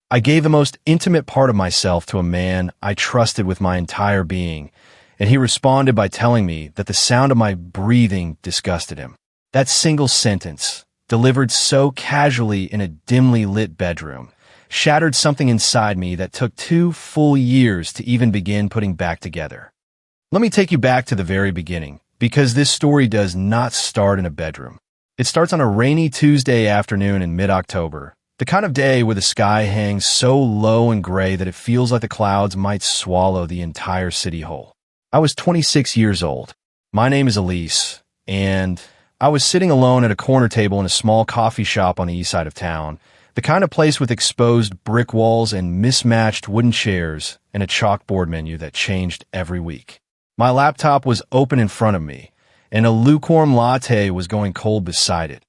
I gave the most intimate part of myself to a man I trusted with my entire being, and he responded by telling me that the sound of my breathing disgusted him. That single sentence, delivered so casually in a dimly lit bedroom, shattered something inside me that took 2 full years to even begin putting back together. Let me take you back to the very beginning, because this story does not start in a bedroom. It starts on a rainy Tuesday afternoon in mid-October, the kind of day where the sky hangs so low and gray that it feels like the clouds might swallow the entire city whole. I was 26 years old. My name is Elise, and I was sitting alone at a corner table in a small coffee shop on the east side of town, the kind of place with exposed brick walls and mismatched wooden chairs and a chalkboard menu that changed every week. My laptop was open in front of me, and a lukewarm latte was going cold beside it,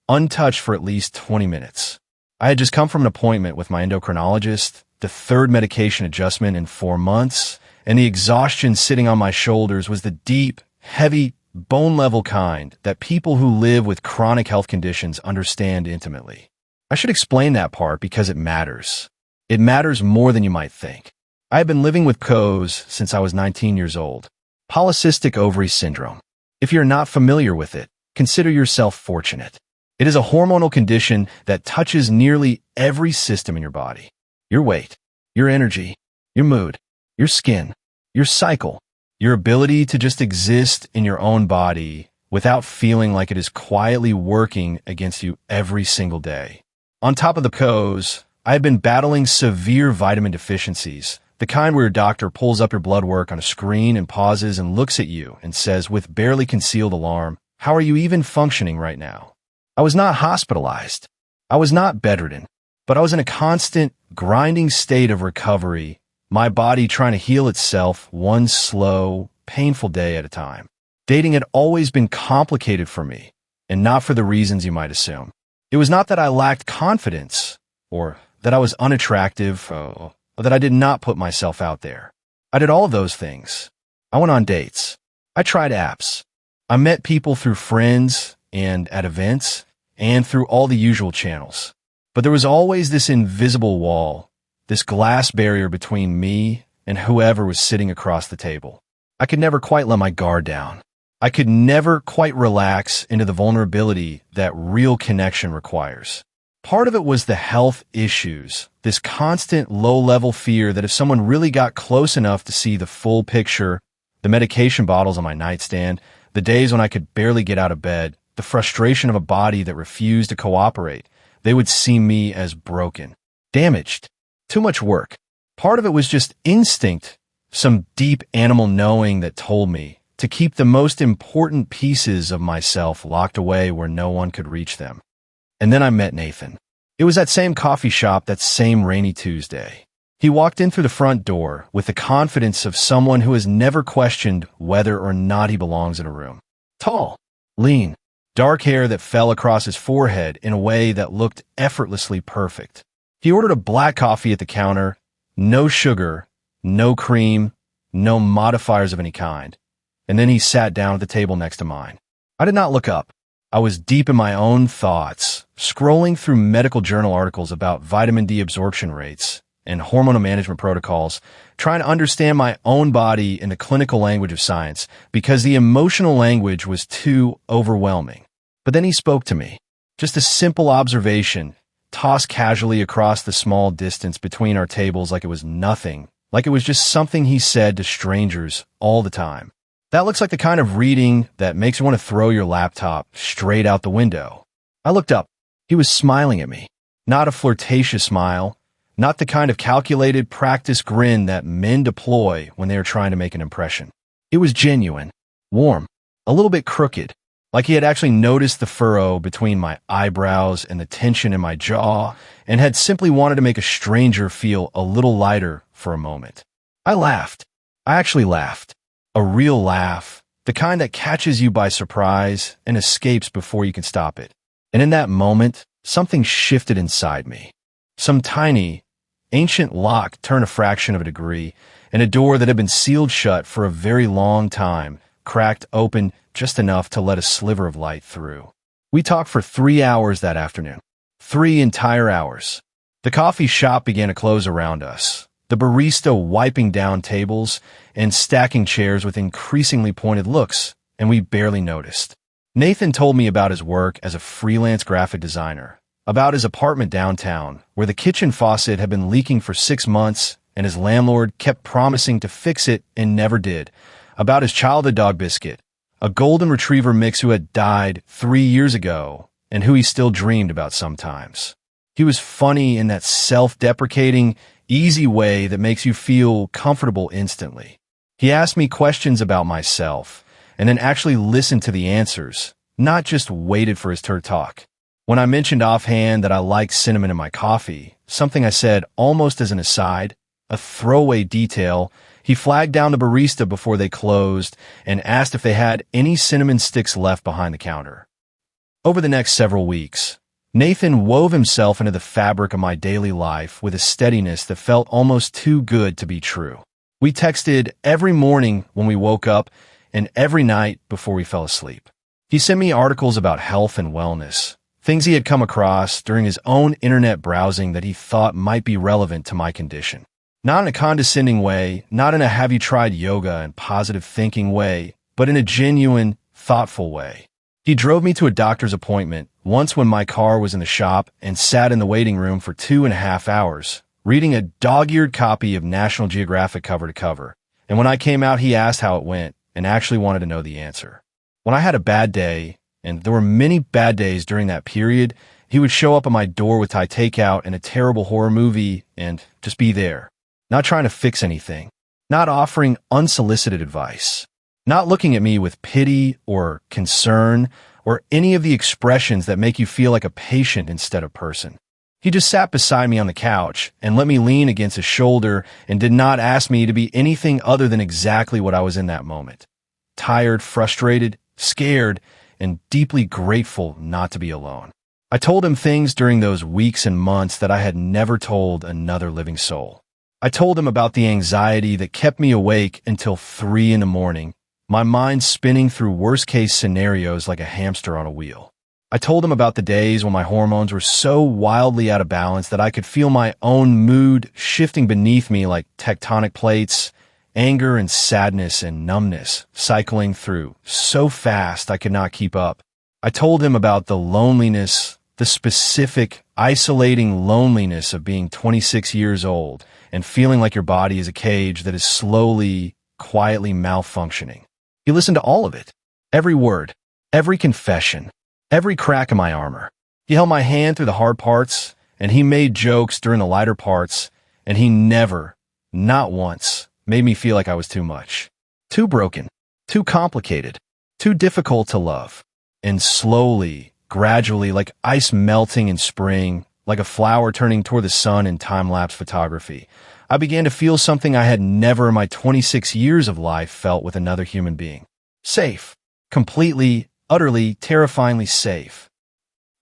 untouched for at least 20 minutes. I had just come from an appointment with my endocrinologist, the 3rd medication adjustment in 4 months, and the exhaustion sitting on my shoulders was the deep, heavy, bone-level kind that people who live with chronic health conditions understand intimately. I should explain that part because it matters. It matters more than you might think. I have been living with COS since I was 19 years old. Polycystic ovary syndrome. If you're not familiar with it, consider yourself fortunate. It is a hormonal condition that touches nearly every system in your body. Your weight, your energy, your mood, your skin, your cycle, your ability to just exist in your own body without feeling like it is quietly working against you every single day. On top of the COS, I have been battling severe vitamin deficiencies, the kind where your doctor pulls up your blood work on a screen and pauses and looks at you and says with barely concealed alarm, "How are you even functioning right now?" I was not hospitalized. I was not bedridden, but I was in a constant, grinding state of recovery, my body trying to heal itself one slow, painful day at a time. Dating had always been complicated for me, and not for the reasons you might assume. It was not that I lacked confidence, or that I was unattractive, or that I did not put myself out there. I did all of those things. I went on dates. I tried apps. I met people through friends and at events, and through all the usual channels. But there was always this invisible wall, this glass barrier between me and whoever was sitting across the table. I could never quite let my guard down. I could never quite relax into the vulnerability that real connection requires. Part of it was the health issues, this constant low-level fear that if someone really got close enough to see the full picture, the medication bottles on my nightstand, the days when I could barely get out of bed, the frustration of a body that refused to cooperate, they would see me as broken, damaged, too much work. Part of it was just instinct, some deep animal knowing that told me to keep the most important pieces of myself locked away where no one could reach them. And then I met Nathan. It was that same coffee shop that same rainy Tuesday. He walked in through the front door with the confidence of someone who has never questioned whether or not he belongs in a room. Tall, lean, dark hair that fell across his forehead in a way that looked effortlessly perfect. He ordered a black coffee at the counter, no sugar, no cream, no modifiers of any kind, and then he sat down at the table next to mine. I did not look up. I was deep in my own thoughts, scrolling through medical journal articles about vitamin D absorption rates and hormonal management protocols, trying to understand my own body in the clinical language of science because the emotional language was too overwhelming. But then he spoke to me. Just a simple observation, tossed casually across the small distance between our tables like it was nothing, like it was just something he said to strangers all the time. That looks like the kind of reading that makes you want to throw your laptop straight out the window. I looked up. He was smiling at me. Not a flirtatious smile, not the kind of calculated practice grin that men deploy when they are trying to make an impression. It was genuine, warm, a little bit crooked, like he had actually noticed the furrow between my eyebrows and the tension in my jaw, and had simply wanted to make a stranger feel a little lighter for a moment. I laughed. I actually laughed. A real laugh, the kind that catches you by surprise and escapes before you can stop it. And in that moment, something shifted inside me. Some tiny, ancient lock turned a fraction of a degree, and a door that had been sealed shut for a very long time cracked open just enough to let a sliver of light through. We talked for 3 hours that afternoon. 3 entire hours. The coffee shop began to close around us, the barista wiping down tables and stacking chairs with increasingly pointed looks, and we barely noticed. Nathan told me about his work as a freelance graphic designer, about his apartment downtown, where the kitchen faucet had been leaking for 6 months and his landlord kept promising to fix it and never did, about his childhood dog Biscuit, a golden retriever mix who had died 3 years ago and who he still dreamed about sometimes. He was funny in that self-deprecating, easy way that makes you feel comfortable instantly. He asked me questions about myself and then actually listened to the answers, not just waited for his turn to talk. When I mentioned offhand that I liked cinnamon in my coffee, something I said almost as an aside, a throwaway detail, he flagged down the barista before they closed and asked if they had any cinnamon sticks left behind the counter. Over the next several weeks, Nathan wove himself into the fabric of my daily life with a steadiness that felt almost too good to be true. We texted every morning when we woke up and every night before we fell asleep. He sent me articles about health and wellness, things he had come across during his own internet browsing that he thought might be relevant to my condition. Not in a condescending way, not in a have you tried yoga and positive thinking way, but in a genuine, thoughtful way. He drove me to a doctor's appointment once when my car was in the shop and sat in the waiting room for 2.5 hours, reading a dog-eared copy of National Geographic cover to cover. And when I came out, he asked how it went and actually wanted to know the answer. When I had a bad day, and there were many bad days during that period, he would show up at my door with Thai takeout and a terrible horror movie and just be there. Not trying to fix anything, not offering unsolicited advice, not looking at me with pity or concern or any of the expressions that make you feel like a patient instead of person. He just sat beside me on the couch and let me lean against his shoulder and did not ask me to be anything other than exactly what I was in that moment. Tired, frustrated, scared, and deeply grateful not to be alone. I told him things during those weeks and months that I had never told another living soul. I told him about the anxiety that kept me awake until 3 a.m, my mind spinning through worst-case scenarios like a hamster on a wheel. I told him about the days when my hormones were so wildly out of balance that I could feel my own mood shifting beneath me like tectonic plates, anger and sadness and numbness cycling through so fast I could not keep up. I told him about the loneliness, the specific, isolating loneliness of being 26 years old and feeling like your body is a cage that is slowly, quietly malfunctioning. He listened to all of it, every word, every confession, every crack in my armor. He held my hand through the hard parts, and he made jokes during the lighter parts, and he never, not once, made me feel like I was too much, too broken, too complicated, too difficult to love. And slowly, gradually, like ice melting in spring, like a flower turning toward the sun in time-lapse photography, I began to feel something I had never in my 26 years of life felt with another human being. Safe. Completely, utterly, terrifyingly safe.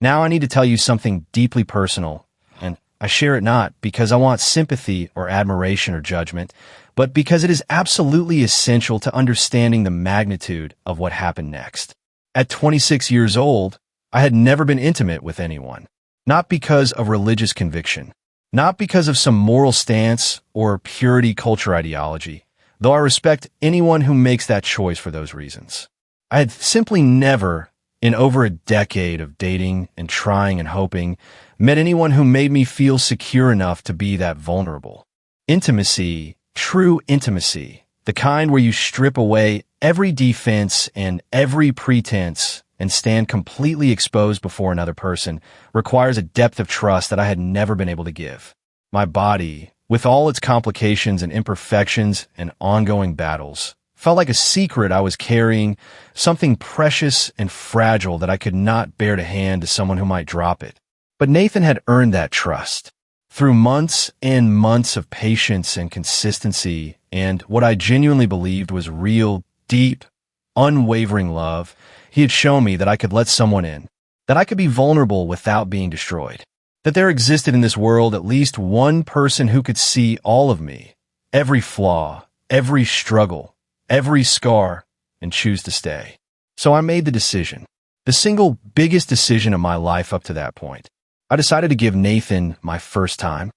Now I need to tell you something deeply personal, and I share it not because I want sympathy or admiration or judgment, but because it is absolutely essential to understanding the magnitude of what happened next. At 26 years old, I had never been intimate with anyone. Not because of religious conviction, not because of some moral stance or purity culture ideology, though I respect anyone who makes that choice for those reasons. I had simply never, in over a decade of dating and trying and hoping, met anyone who made me feel secure enough to be that vulnerable. Intimacy, true intimacy, the kind where you strip away every defense and every pretense and stand completely exposed before another person, requires a depth of trust that I had never been able to give. My body, with all its complications and imperfections and ongoing battles, felt like a secret I was carrying, something precious and fragile that I could not bear to hand to someone who might drop it. But Nathan had earned that trust. Through months and months of patience and consistency and what I genuinely believed was real, deep, unwavering love, he had shown me that I could let someone in, that I could be vulnerable without being destroyed, that there existed in this world at least one person who could see all of me, every flaw, every struggle, every scar, and choose to stay. So I made the decision, the single biggest decision of my life up to that point. I decided to give Nathan my first time.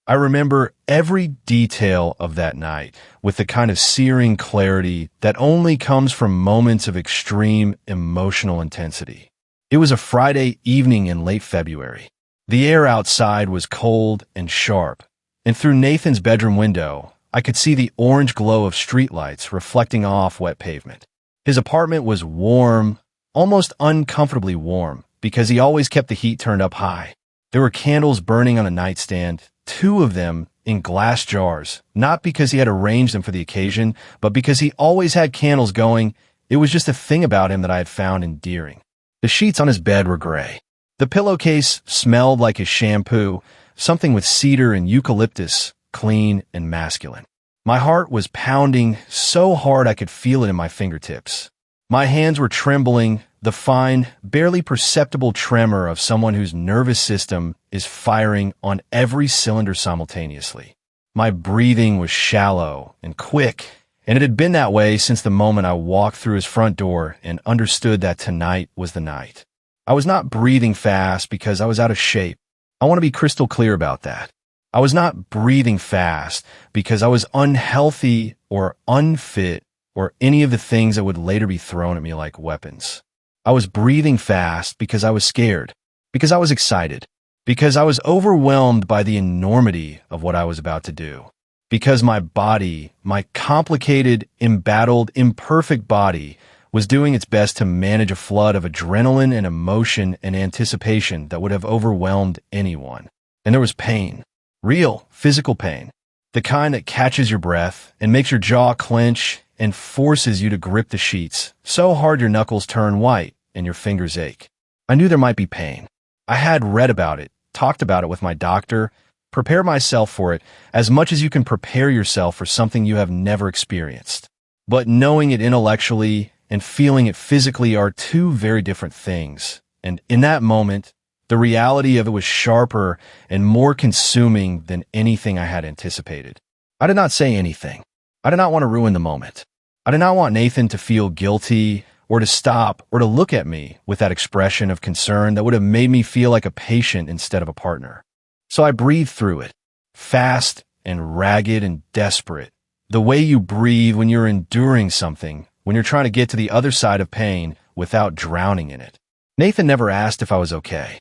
I remember every detail of that night with the kind of searing clarity that only comes from moments of extreme emotional intensity. It was a Friday evening in late February. The air outside was cold and sharp, and through Nathan's bedroom window, I could see the orange glow of streetlights reflecting off wet pavement. His apartment was warm, almost uncomfortably warm, because he always kept the heat turned up high. There were candles burning on a nightstand, 2 of them in glass jars, not because he had arranged them for the occasion, but because he always had candles going. It was just a thing about him that I had found endearing. The sheets on his bed were gray. The pillowcase smelled like his shampoo, something with cedar and eucalyptus, clean and masculine. My heart was pounding so hard I could feel it in my fingertips. My hands were trembling, the fine, barely perceptible tremor of someone whose nervous system is firing on every cylinder simultaneously. My breathing was shallow and quick, and it had been that way since the moment I walked through his front door and understood that tonight was the night. I was not breathing fast because I was out of shape. I want to be crystal clear about that. I was not breathing fast because I was unhealthy or unfit or any of the things that would later be thrown at me like weapons. I was breathing fast because I was scared, because I was excited, because I was overwhelmed by the enormity of what I was about to do, because my body, my complicated, embattled, imperfect body, was doing its best to manage a flood of adrenaline and emotion and anticipation that would have overwhelmed anyone. And there was pain, real, physical pain, the kind that catches your breath and makes your jaw clench and forces you to grip the sheets so hard your knuckles turn white and your fingers ache. I knew there might be pain. I had read about it, talked about it with my doctor, prepared myself for it as much as you can prepare yourself for something you have never experienced. But knowing it intellectually and feeling it physically are 2 very different things. And in that moment, the reality of it was sharper and more consuming than anything I had anticipated. I did not say anything. I did not want to ruin the moment. I did not want Nathan to feel guilty or to stop or to look at me with that expression of concern that would have made me feel like a patient instead of a partner. So I breathed through it, fast and ragged and desperate, the way you breathe when you're enduring something, when you're trying to get to the other side of pain without drowning in it. Nathan never asked if I was okay.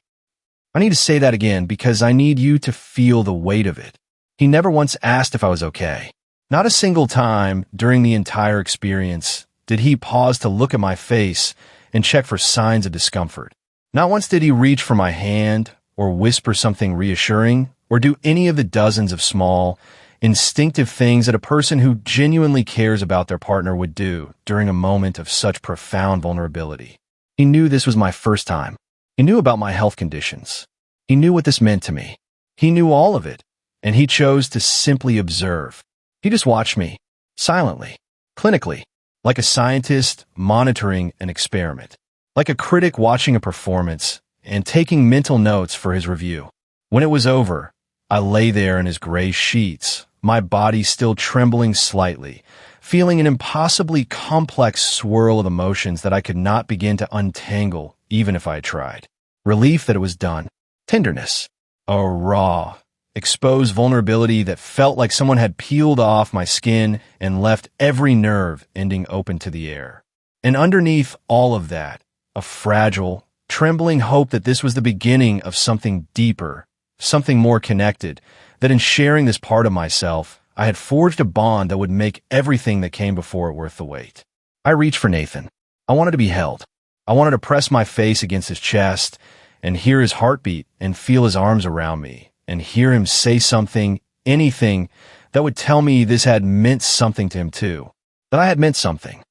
I need to say that again because I need you to feel the weight of it. He never once asked if I was okay. Not a single time during the entire experience did he pause to look at my face and check for signs of discomfort. Not once did he reach for my hand or whisper something reassuring or do any of the dozens of small, instinctive things that a person who genuinely cares about their partner would do during a moment of such profound vulnerability. He knew this was my first time. He knew about my health conditions. He knew what this meant to me. He knew all of it, and he chose to simply observe. He just watched me, silently, clinically, like a scientist monitoring an experiment, like a critic watching a performance and taking mental notes for his review. When it was over, I lay there in his gray sheets, my body still trembling slightly, feeling an impossibly complex swirl of emotions that I could not begin to untangle even if I tried. Relief that it was done. Tenderness. A raw, exposed vulnerability that felt like someone had peeled off my skin and left every nerve ending open to the air. And underneath all of that, a fragile, trembling hope that this was the beginning of something deeper, something more connected, that in sharing this part of myself, I had forged a bond that would make everything that came before it worth the wait. I reached for Nathan. I wanted to be held. I wanted to press my face against his chest and hear his heartbeat and feel his arms around me and hear him say something, anything, that would tell me this had meant something to him too, that I had meant something.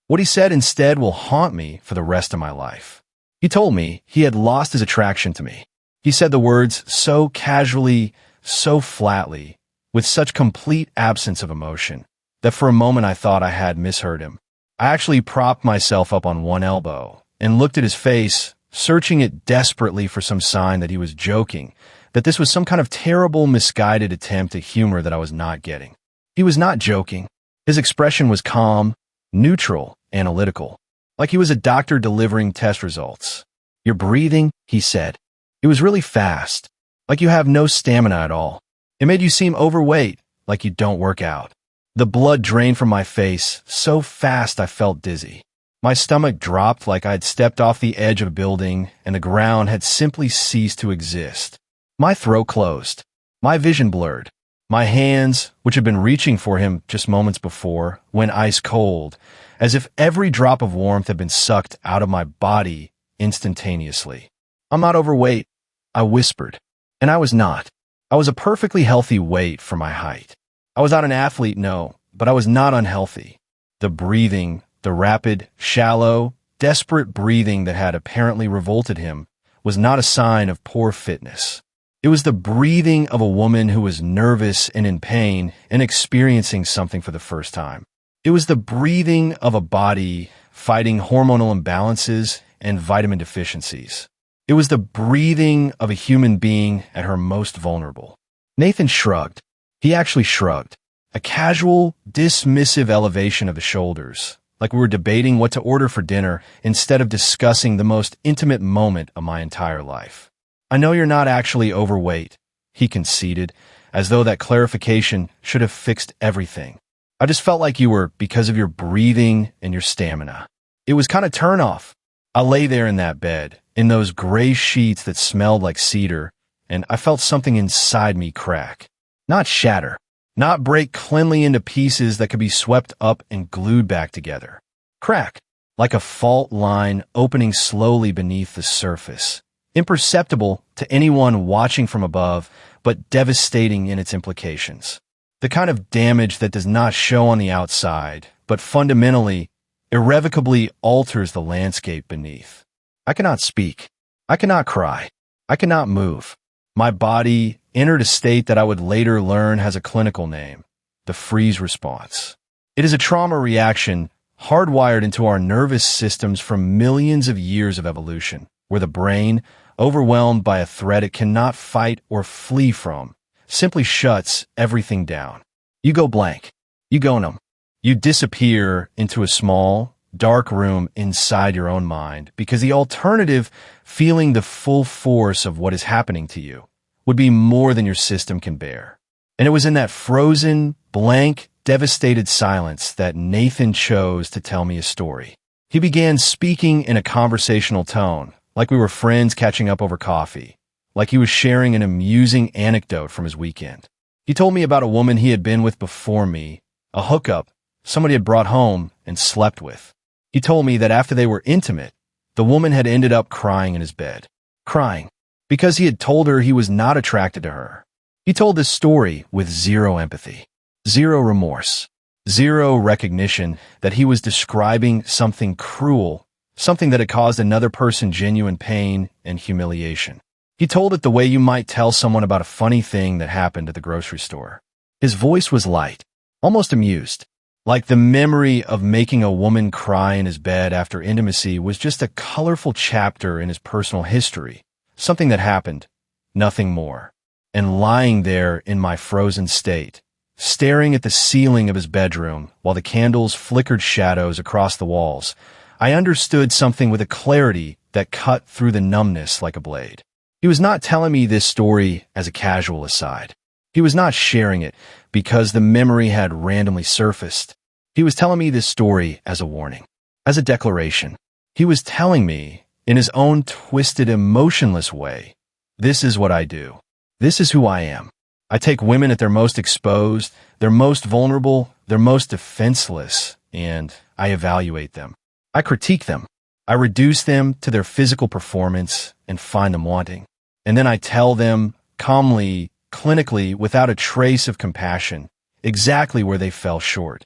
What he said instead will haunt me for the rest of my life. He told me he had lost his attraction to me. He said the words so casually, so flatly, with such complete absence of emotion, that for a moment I thought I had misheard him. I actually propped myself up on one elbow and looked at his face, searching it desperately for some sign that he was joking, that this was some kind of terrible, misguided attempt at humor that I was not getting. He was not joking. His expression was calm, neutral, analytical, like he was a doctor delivering test results. "You're breathing," he said. It was really fast, like you have no stamina at all. It made you seem overweight, like you don't work out. The blood drained from my face so fast I felt dizzy. My stomach dropped like I had stepped off the edge of a building and the ground had simply ceased to exist. My throat closed. My vision blurred. My hands, which had been reaching for him just moments before, went ice cold, as if every drop of warmth had been sucked out of my body instantaneously. "I'm not overweight," I whispered. And I was not. I was a perfectly healthy weight for my height. I was not an athlete, no, but I was not unhealthy. The breathing, the rapid, shallow, desperate breathing that had apparently revolted him, was not a sign of poor fitness. It was the breathing of a woman who was nervous and in pain and experiencing something for the first time. It was the breathing of a body fighting hormonal imbalances and vitamin deficiencies. It was the breathing of a human being at her most vulnerable. Nathan shrugged. He actually shrugged. A casual, dismissive elevation of the shoulders, like we were debating what to order for dinner instead of discussing the most intimate moment of my entire life. "I know you're not actually overweight," he conceded, as though that clarification should have fixed everything. "I just felt like you were because of your breathing and your stamina." It was kind of turn off. I lay there in that bed, in those gray sheets that smelled like cedar, and I felt something inside me crack. Not shatter. Not break cleanly into pieces that could be swept up and glued back together. Crack, like a fault line opening slowly beneath the surface. Imperceptible to anyone watching from above, but devastating in its implications. The kind of damage that does not show on the outside, but fundamentally, irrevocably alters the landscape beneath. I cannot speak. I cannot cry. I cannot move. My body entered a state that I would later learn has a clinical name, the freeze response. It is a trauma reaction hardwired into our nervous systems from millions of years of evolution, where the brain, overwhelmed by a threat it cannot fight or flee from, simply shuts everything down. You go blank. You go numb. You disappear into a small, dark room inside your own mind because the alternative, feeling the full force of what is happening to you, would be more than your system can bear. And it was in that frozen, blank, devastated silence that Nathan chose to tell me a story. He began speaking in a conversational tone, like we were friends catching up over coffee, like he was sharing an amusing anecdote from his weekend. He told me about a woman he had been with before me, a hookup somebody had brought home and slept with. He told me that after they were intimate, the woman had ended up crying in his bed. Crying because he had told her he was not attracted to her. He told this story with zero empathy, zero remorse, zero recognition that he was describing something cruel, something that had caused another person genuine pain and humiliation. He told it the way you might tell someone about a funny thing that happened at the grocery store. His voice was light, almost amused, like the memory of making a woman cry in his bed after intimacy was just a colorful chapter in his personal history, something that happened, nothing more. And lying there in my frozen state, staring at the ceiling of his bedroom while the candles flickered shadows across the walls, I understood something with a clarity that cut through the numbness like a blade. He was not telling me this story as a casual aside. He was not sharing it because the memory had randomly surfaced. He was telling me this story as a warning, as a declaration. He was telling me, in his own twisted, emotionless way, this is what I do. This is who I am. I take women at their most exposed, their most vulnerable, their most defenseless, and I evaluate them. I critique them. I reduce them to their physical performance and find them wanting. And then I tell them, calmly, clinically, without a trace of compassion, exactly where they fell short.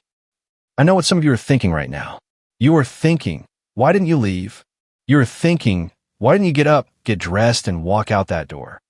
I know what some of you are thinking right now. You are thinking, why didn't you leave? You are thinking, why didn't you get up, get dressed, and walk out that door?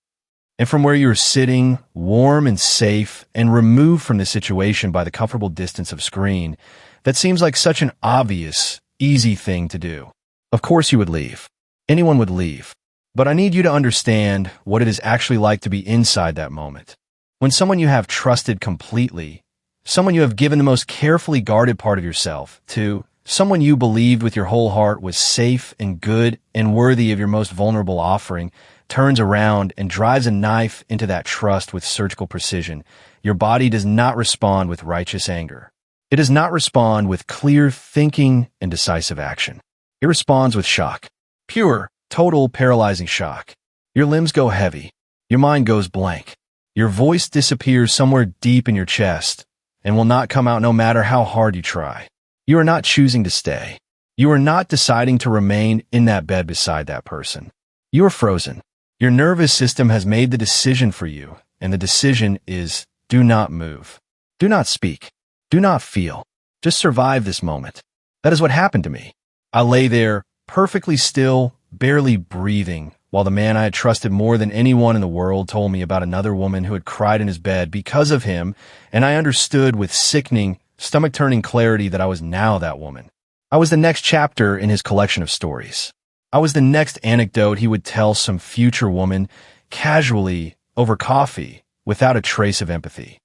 And from where you're sitting, warm and safe, and removed from the situation by the comfortable distance of screen, that seems like such an obvious, easy thing to do. Of course you would leave. Anyone would leave. But I need you to understand what it is actually like to be inside that moment. When someone you have trusted completely, someone you have given the most carefully guarded part of yourself to, someone you believed with your whole heart was safe and good and worthy of your most vulnerable offering, turns around and drives a knife into that trust with surgical precision, your body does not respond with righteous anger. It does not respond with clear thinking and decisive action. It responds with shock. Pure, total, paralyzing shock. Your limbs go heavy. Your mind goes blank. Your voice disappears somewhere deep in your chest and will not come out no matter how hard you try. You are not choosing to stay. You are not deciding to remain in that bed beside that person. You are frozen. Your nervous system has made the decision for you, and the decision is do not move. Do not speak. Do not feel. Just survive this moment. That is what happened to me. I lay there, perfectly still, barely breathing, while the man I had trusted more than anyone in the world told me about another woman who had cried in his bed because of him, and I understood with sickening, stomach-turning clarity that I was now that woman. I was the next chapter in his collection of stories. I was the next anecdote he would tell some future woman, casually, over coffee, without a trace of empathy.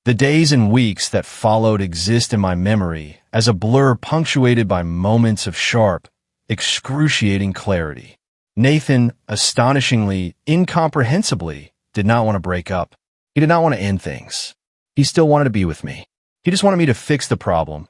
The days and weeks that followed exist in my memory as a blur punctuated by moments of sharp, excruciating clarity. Nathan, astonishingly, incomprehensibly, did not want to break up. He did not want to end things. He still wanted to be with me. He just wanted me to fix the problem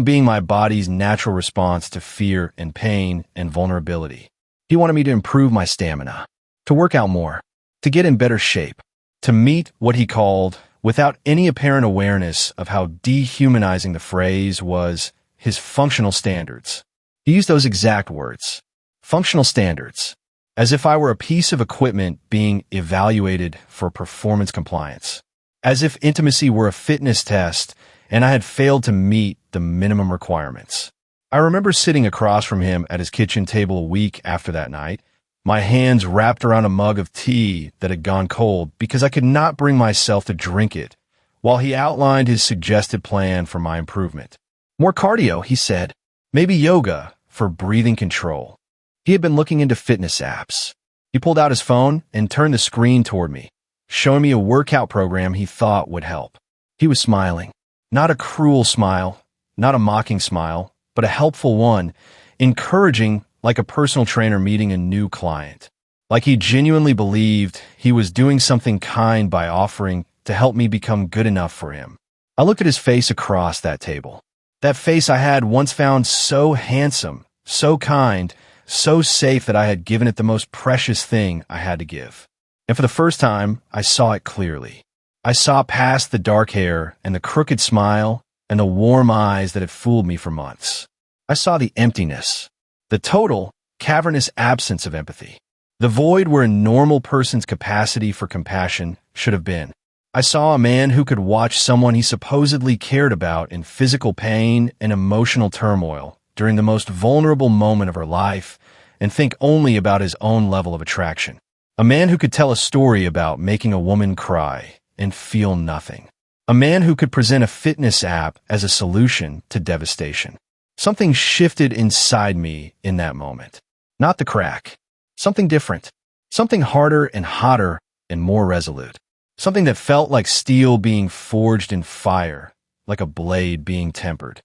being my body's natural response to fear and pain and vulnerability. He wanted me to improve my stamina, to work out more, to get in better shape, to meet what he called, without any apparent awareness of how dehumanizing the phrase was, his functional standards. He used those exact words, functional standards, as if I were a piece of equipment being evaluated for performance compliance, as if intimacy were a fitness test and I had failed to meet the minimum requirements. I remember sitting across from him at his kitchen table a week after that night, my hands wrapped around a mug of tea that had gone cold because I could not bring myself to drink it, while he outlined his suggested plan for my improvement. More cardio, he said. Maybe yoga for breathing control. He had been looking into fitness apps. He pulled out his phone and turned the screen toward me, showing me a workout program he thought would help. He was smiling. Not a cruel smile, not a mocking smile, but a helpful one, encouraging like a personal trainer meeting a new client. Like he genuinely believed he was doing something kind by offering to help me become good enough for him. I looked at his face across that table. That face I had once found so handsome, so kind, so safe that I had given it the most precious thing I had to give. And for the first time, I saw it clearly. I saw past the dark hair and the crooked smile and the warm eyes that had fooled me for months. I saw the emptiness, the total, cavernous absence of empathy, the void where a normal person's capacity for compassion should have been. I saw a man who could watch someone he supposedly cared about in physical pain and emotional turmoil during the most vulnerable moment of her life and think only about his own level of attraction. A man who could tell a story about making a woman cry and feel nothing. A man who could present a fitness app as a solution to devastation. Something shifted inside me in that moment. Not the crack. Something different. Something harder and hotter and more resolute. Something that felt like steel being forged in fire, like a blade being tempered.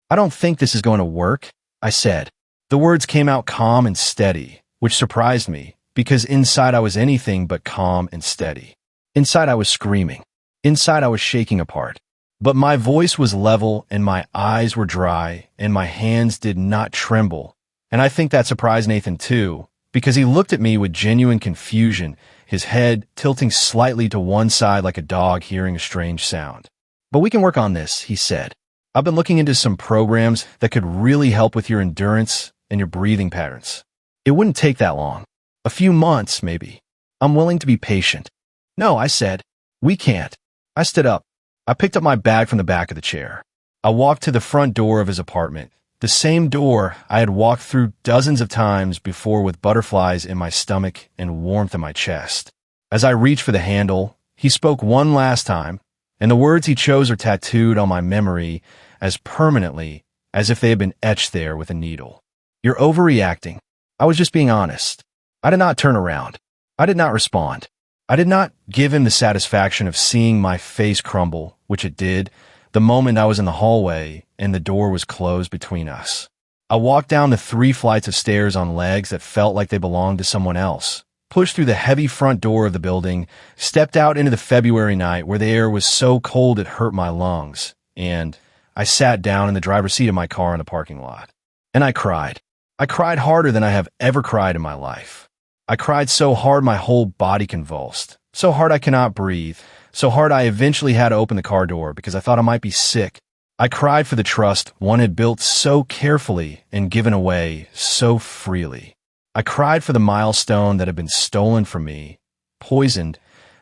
I don't think this is going to work, I said. The words came out calm and steady, which surprised me, because inside I was anything but calm and steady. Inside I was screaming. Inside I was shaking apart. But my voice was level and my eyes were dry and my hands did not tremble. And I think that surprised Nathan too, because he looked at me with genuine confusion, his head tilting slightly to one side like a dog hearing a strange sound. But we can work on this, he said. I've been looking into some programs that could really help with your endurance and your breathing patterns. It wouldn't take that long. A few months, maybe. I'm willing to be patient. No, I said. We can't. I stood up. I picked up my bag from the back of the chair. I walked to the front door of his apartment, the same door I had walked through dozens of times before with butterflies in my stomach and warmth in my chest. As I reached for the handle, he spoke one last time, and the words he chose are tattooed on my memory as permanently as if they had been etched there with a needle. You're overreacting. I was just being honest. I did not turn around. I did not respond. I did not give him the satisfaction of seeing my face crumble, which it did, the moment I was in the hallway and the door was closed between us. I walked down the 3 flights of stairs on legs that felt like they belonged to someone else, pushed through the heavy front door of the building, stepped out into the February night where the air was so cold it hurt my lungs, and I sat down in the driver's seat of my car in the parking lot. And I cried. I cried harder than I have ever cried in my life. I cried so hard my whole body convulsed, so hard I cannot breathe, so hard I eventually had to open the car door because I thought I might be sick. I cried for the trust one had built so carefully and given away so freely. I cried for the milestone that had been stolen from me, poisoned,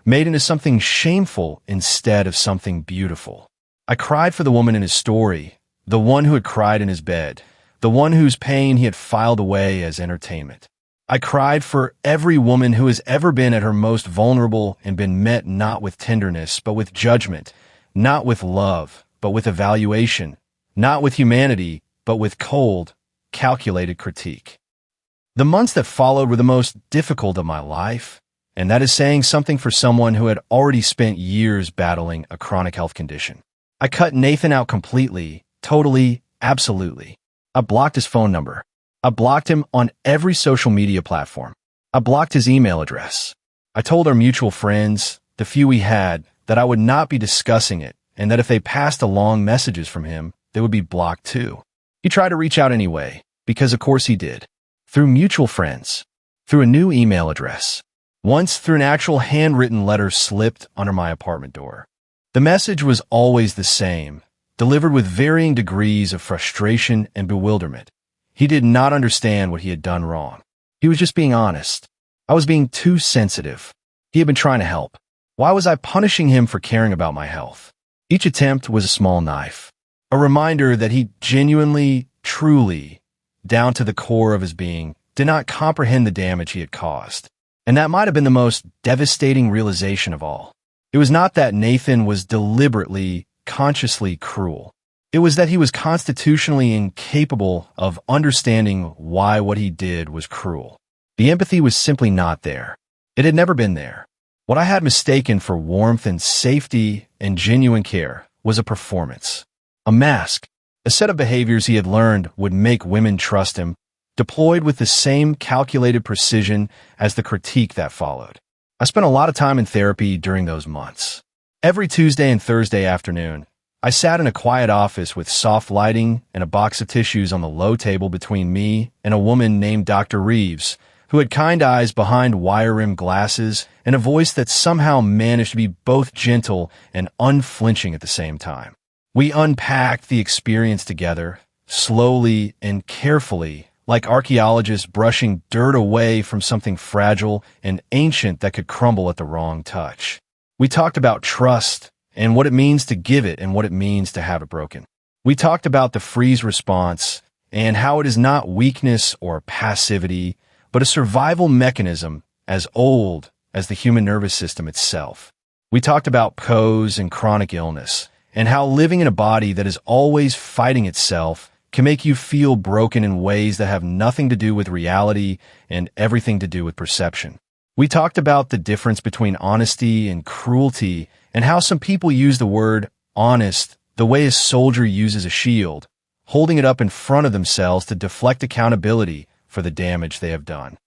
made into something shameful instead of something beautiful. I cried for the woman in his story, the one who had cried in his bed, the one whose pain he had filed away as entertainment. I cried for every woman who has ever been at her most vulnerable and been met not with tenderness, but with judgment, not with love, but with evaluation, not with humanity, but with cold, calculated critique. The months that followed were the most difficult of my life, and that is saying something for someone who had already spent years battling a chronic health condition. I cut Nathan out completely, totally, absolutely. I blocked his phone number. I blocked him on every social media platform. I blocked his email address. I told our mutual friends, the few we had, that I would not be discussing it, and that if they passed along messages from him, they would be blocked too. He tried to reach out anyway, because of course he did. Through mutual friends, through a new email address, once through an actual handwritten letter slipped under my apartment door. The message was always the same, delivered with varying degrees of frustration and bewilderment. He did not understand what he had done wrong. He was just being honest. I was being too sensitive. He had been trying to help. Why was I punishing him for caring about my health? Each attempt was a small knife, a reminder that he genuinely, truly, down to the core of his being, did not comprehend the damage he had caused. And that might have been the most devastating realization of all. It was not that Nathan was deliberately, consciously cruel. It was that he was constitutionally incapable of understanding why what he did was cruel. The empathy was simply not there. It had never been there. What I had mistaken for warmth and safety and genuine care was a performance, a mask, a set of behaviors he had learned would make women trust him, deployed with the same calculated precision as the critique that followed. I spent a lot of time in therapy during those months. Every Tuesday and Thursday afternoon, I sat in a quiet office with soft lighting and a box of tissues on the low table between me and a woman named Dr. Reeves, who had kind eyes behind wire-rimmed glasses and a voice that somehow managed to be both gentle and unflinching at the same time. We unpacked the experience together, slowly and carefully, like archaeologists brushing dirt away from something fragile and ancient that could crumble at the wrong touch. We talked about trust and what it means to give it and what it means to have it broken. We talked about the freeze response and how it is not weakness or passivity, but a survival mechanism as old as the human nervous system itself. We talked about PCOS and chronic illness, and how living in a body that is always fighting itself can make you feel broken in ways that have nothing to do with reality and everything to do with perception. We talked about the difference between honesty and cruelty and how some people use the word honest the way a soldier uses a shield, holding it up in front of themselves to deflect accountability for the damage they have done.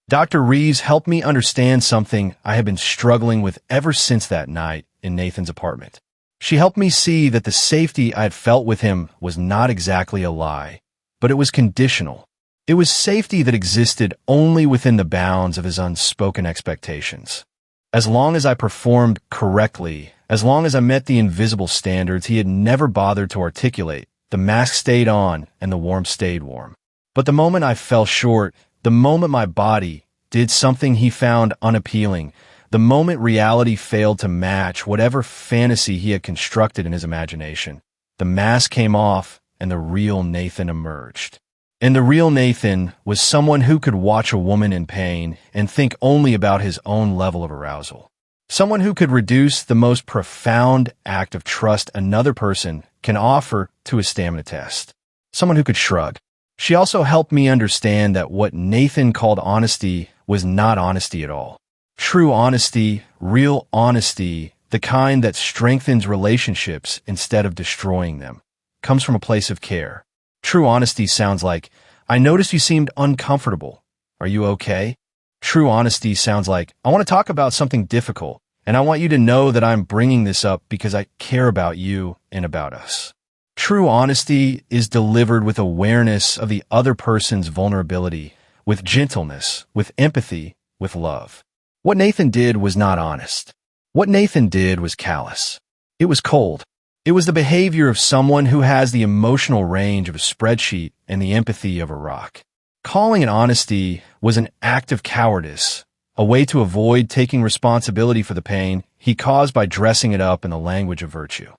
Dr. Reeves helped me understand something I have been struggling with ever since that night in Nathan's apartment. She helped me see that the safety I had felt with him was not exactly a lie, but it was conditional. It was safety that existed only within the bounds of his unspoken expectations. As long as I performed correctly, as long as I met the invisible standards he had never bothered to articulate, the mask stayed on and the warmth stayed warm. But the moment I fell short, the moment my body did something he found unappealing, the moment reality failed to match whatever fantasy he had constructed in his imagination, the mask came off and the real Nathan emerged. And the real Nathan was someone who could watch a woman in pain and think only about his own level of arousal. Someone who could reduce the most profound act of trust another person can offer to a stamina test. Someone who could shrug. She also helped me understand that what Nathan called honesty was not honesty at all. True honesty, real honesty, the kind that strengthens relationships instead of destroying them, comes from a place of care. True honesty sounds like, I noticed you seemed uncomfortable. Are you okay? True honesty sounds like, I want to talk about something difficult, and I want you to know that I'm bringing this up because I care about you and about us. True honesty is delivered with awareness of the other person's vulnerability, with gentleness, with empathy, with love. What Nathan did was not honest. What Nathan did was callous. It was cold. It was the behavior of someone who has the emotional range of a spreadsheet and the empathy of a rock. Calling it honesty was an act of cowardice, a way to avoid taking responsibility for the pain he caused by dressing it up in the language of virtue.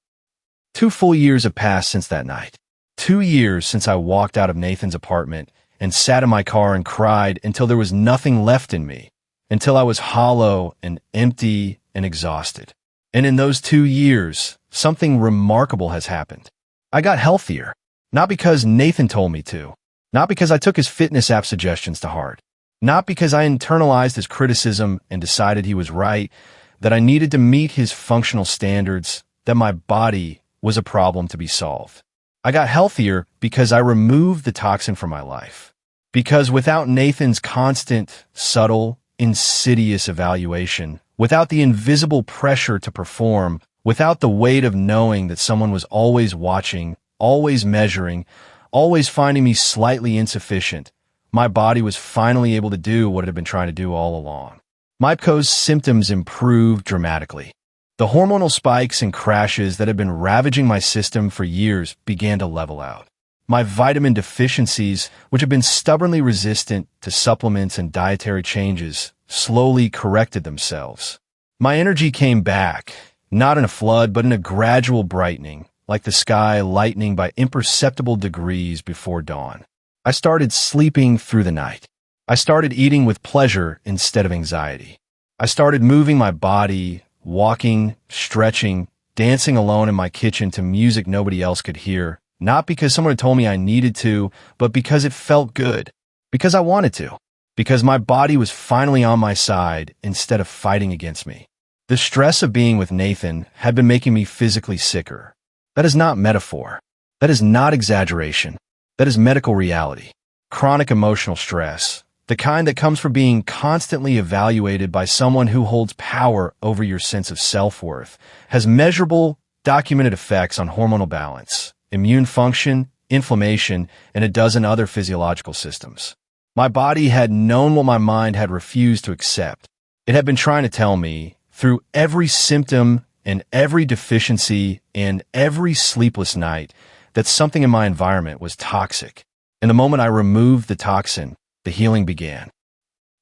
2 full years have passed since that night. 2 years since I walked out of Nathan's apartment and sat in my car and cried until there was nothing left in me, until I was hollow and empty and exhausted. And in those 2 years, something remarkable has happened. I got healthier, not because Nathan told me to, not because I took his fitness app suggestions to heart, not because I internalized his criticism and decided he was right, that I needed to meet his functional standards, that my body was a problem to be solved. I got healthier because I removed the toxin from my life. Because without Nathan's constant, subtle, insidious evaluation, without the invisible pressure to perform, without the weight of knowing that someone was always watching, always measuring, always finding me slightly insufficient, my body was finally able to do what it had been trying to do all along. My PCOS symptoms improved dramatically. The hormonal spikes and crashes that had been ravaging my system for years began to level out. My vitamin deficiencies, which had been stubbornly resistant to supplements and dietary changes, slowly corrected themselves. My energy came back, not in a flood, but in a gradual brightening, like the sky lightening by imperceptible degrees before dawn. I started sleeping through the night. I started eating with pleasure instead of anxiety. I started moving my body, walking, stretching, dancing alone in my kitchen to music nobody else could hear, not because someone had told me I needed to, but because it felt good, because I wanted to, because my body was finally on my side instead of fighting against me. The stress of being with Nathan had been making me physically sicker. That is not metaphor. That is not exaggeration. That is medical reality. Chronic emotional stress, the kind that comes from being constantly evaluated by someone who holds power over your sense of self-worth, has measurable, documented effects on hormonal balance, immune function, inflammation, and a dozen other physiological systems. My body had known what my mind had refused to accept. It had been trying to tell me, through every symptom and every deficiency and every sleepless night, that something in my environment was toxic. And the moment I removed the toxin, the healing began.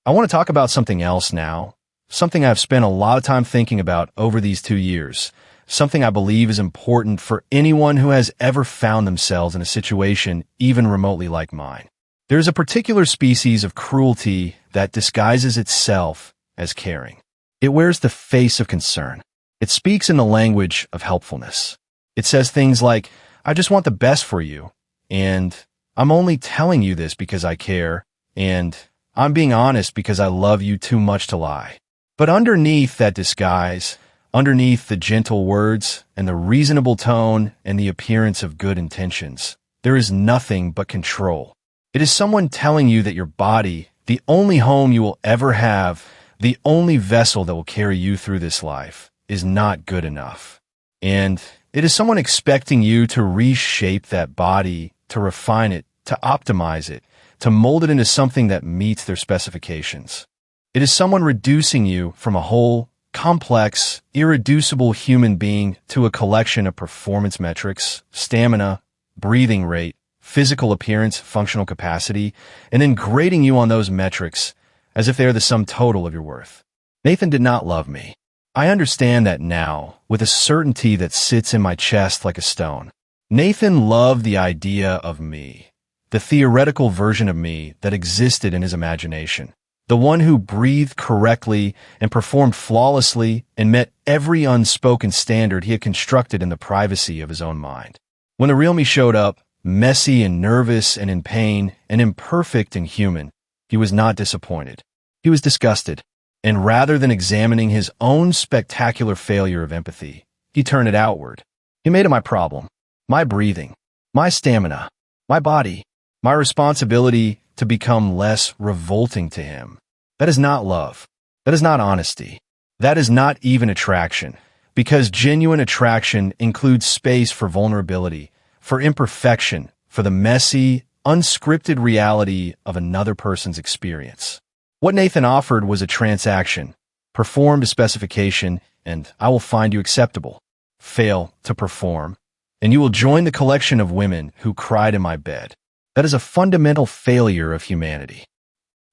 I want to talk about something else now, something I've spent a lot of time thinking about over these 2 years, something I believe is important for anyone who has ever found themselves in a situation even remotely like mine. There's a particular species of cruelty that disguises itself as caring. It wears the face of concern. It speaks in the language of helpfulness. It says things like, I just want the best for you, and I'm only telling you this because I care, and I'm being honest because I love you too much to lie. But underneath that disguise, underneath the gentle words and the reasonable tone and the appearance of good intentions, there is nothing but control. It is someone telling you that your body, the only home you will ever have, the only vessel that will carry you through this life, is not good enough. And it is someone expecting you to reshape that body, to refine it, to optimize it, to mold it into something that meets their specifications. It is someone reducing you from a whole, complex, irreducible human being to a collection of performance metrics, stamina, breathing rate, physical appearance, functional capacity, and then grading you on those metrics as if they are the sum total of your worth. Nathan did not love me. I understand that now, with a certainty that sits in my chest like a stone. Nathan loved the idea of me, the theoretical version of me that existed in his imagination, the one who breathed correctly and performed flawlessly and met every unspoken standard he had constructed in the privacy of his own mind. When the real me showed up, messy and nervous and in pain and imperfect and human, he was not disappointed. He was disgusted. And rather than examining his own spectacular failure of empathy, he turned it outward. He made it my problem, my breathing, my stamina, my body, my responsibility to become less revolting to him. That is not love. That is not honesty. That is not even attraction, because genuine attraction includes space for vulnerability, for imperfection, for the messy, unscripted reality of another person's experience. What Nathan offered was a transaction. Perform to specification, and I will find you acceptable. Fail to perform, and you will join the collection of women who cried in my bed. That is a fundamental failure of humanity.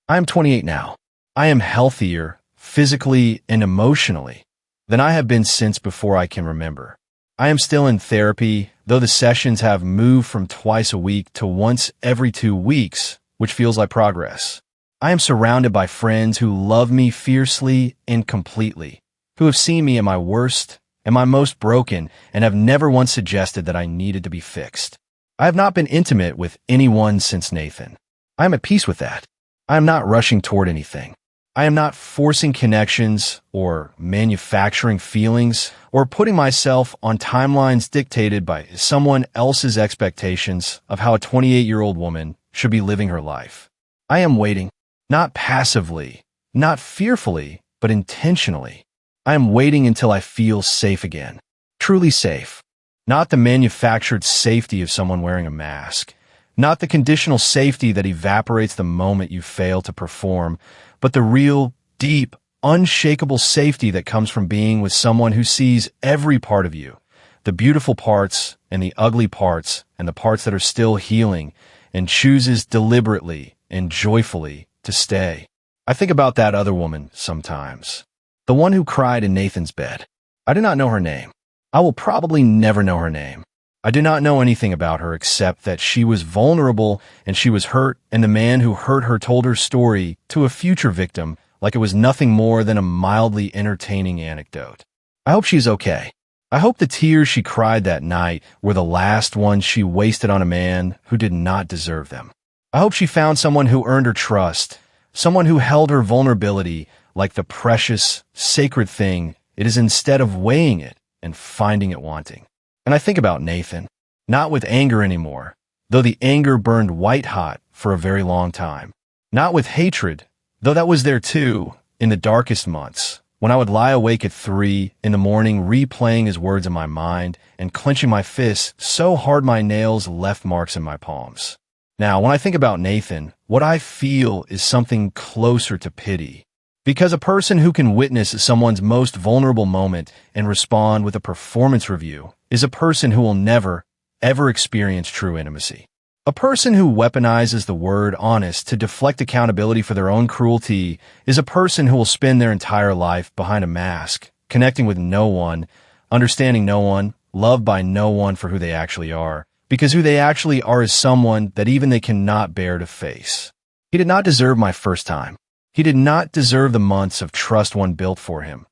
I am 28 now. I am healthier, physically and emotionally, than I have been since before I can remember. I am still in therapy, though the sessions have moved from twice a week to once every 2 weeks, which feels like progress. I am surrounded by friends who love me fiercely and completely, who have seen me at my worst and my most broken and have never once suggested that I needed to be fixed. I have not been intimate with anyone since Nathan. I am at peace with that. I am not rushing toward anything. I am not forcing connections or manufacturing feelings or putting myself on timelines dictated by someone else's expectations of how a 28-year-old woman should be living her life. I am waiting, not passively, not fearfully, but intentionally. I am waiting until I feel safe again, truly safe. Not the manufactured safety of someone wearing a mask, not the conditional safety that evaporates the moment you fail to perform, but the real, deep, unshakable safety that comes from being with someone who sees every part of you, the beautiful parts and the ugly parts and the parts that are still healing, and chooses deliberately and joyfully to stay. I think about that other woman sometimes, the one who cried in Nathan's bed. I do not know her name. I will probably never know her name. I do not know anything about her except that she was vulnerable and she was hurt, and the man who hurt her told her story to a future victim like it was nothing more than a mildly entertaining anecdote. I hope she's okay. I hope the tears she cried that night were the last ones she wasted on a man who did not deserve them. I hope she found someone who earned her trust, someone who held her vulnerability like the precious, sacred thing it is instead of weighing it and finding it wanting. And I think about Nathan, not with anger anymore, though the anger burned white hot for a very long time. Not with hatred, though that was there too, in the darkest months, when I would lie awake at 3 in the morning replaying his words in my mind and clenching my fists so hard my nails left marks in my palms. Now, when I think about Nathan, what I feel is something closer to pity. Because a person who can witness someone's most vulnerable moment and respond with a performance review is a person who will never, ever experience true intimacy. A person who weaponizes the word honest to deflect accountability for their own cruelty is a person who will spend their entire life behind a mask, connecting with no one, understanding no one, loved by no one for who they actually are, because who they actually are is someone that even they cannot bear to face. He did not deserve my first time. He did not deserve the months of trust one built for him.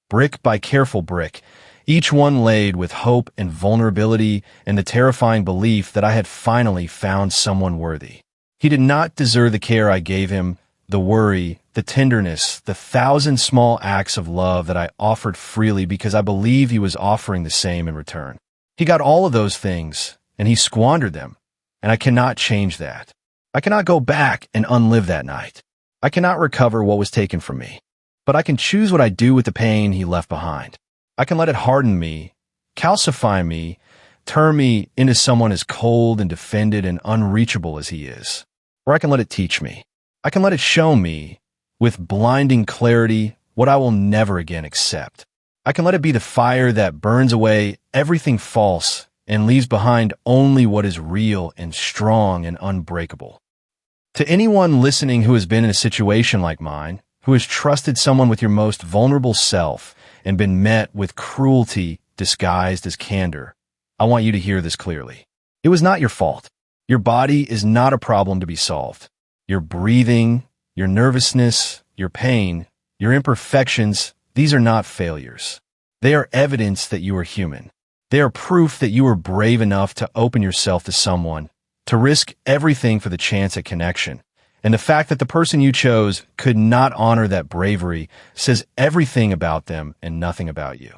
Brick by careful brick, each one laid with hope and vulnerability and the terrifying belief that I had finally found someone worthy. He did not deserve the care I gave him, the worry, the tenderness, the 1,000 small acts of love that I offered freely because I believed he was offering the same in return. He got all of those things, and he squandered them, and I cannot change that. I cannot go back and unlive that night. I cannot recover what was taken from me, but I can choose what I do with the pain he left behind. I can let it harden me, calcify me, turn me into someone as cold and defended and unreachable as he is. Or I can let it teach me. I can let it show me, with blinding clarity, what I will never again accept. I can let it be the fire that burns away everything false and leaves behind only what is real and strong and unbreakable. To anyone listening who has been in a situation like mine, who has trusted someone with your most vulnerable self and been met with cruelty disguised as candor, I want you to hear this clearly. It was not your fault. Your body is not a problem to be solved. Your breathing, your nervousness, your pain, your imperfections, these are not failures. They are evidence that you are human. They are proof that you were brave enough to open yourself to someone, to risk everything for the chance at connection. And the fact that the person you chose could not honor that bravery says everything about them and nothing about you.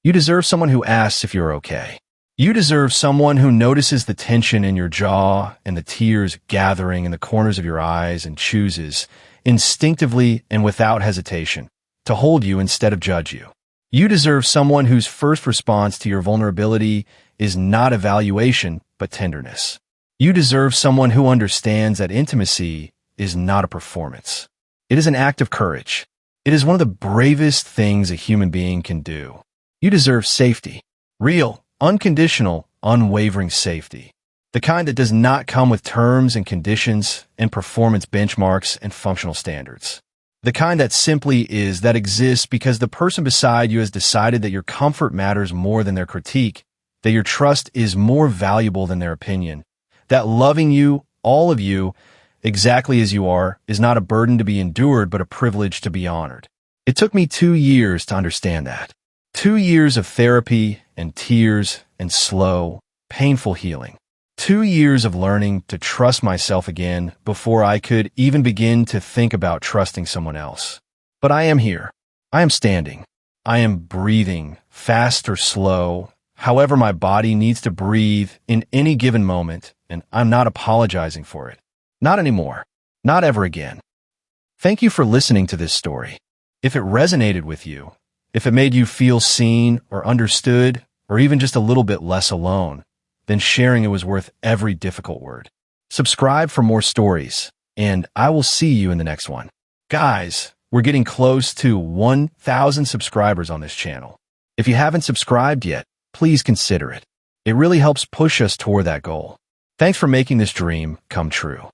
You deserve someone who asks if you're okay. You deserve someone who notices the tension in your jaw and the tears gathering in the corners of your eyes and chooses, instinctively and without hesitation, to hold you instead of judge you. You deserve someone whose first response to your vulnerability is not evaluation, but tenderness. You deserve someone who understands that intimacy is not a performance. It is an act of courage. It is one of the bravest things a human being can do. You deserve safety. Real, unconditional, unwavering safety. The kind that does not come with terms and conditions and performance benchmarks and functional standards. The kind that simply is, that exists because the person beside you has decided that your comfort matters more than their critique, that your trust is more valuable than their opinion, that loving you, all of you, exactly as you are, is not a burden to be endured but a privilege to be honored. It took me 2 years to understand that. 2 years of therapy and tears and slow, painful healing. 2 years of learning to trust myself again before I could even begin to think about trusting someone else. But I am here. I am standing. I am breathing, fast or slow, however my body needs to breathe in any given moment, and I'm not apologizing for it. Not anymore. Not ever again. Thank you for listening to this story. If it resonated with you, if it made you feel seen or understood, or even just a little bit less alone, then sharing it was worth every difficult word. Subscribe for more stories, and I will see you in the next one. Guys, we're getting close to 1,000 subscribers on this channel. If you haven't subscribed yet, please consider it. It really helps push us toward that goal. Thanks for making this dream come true.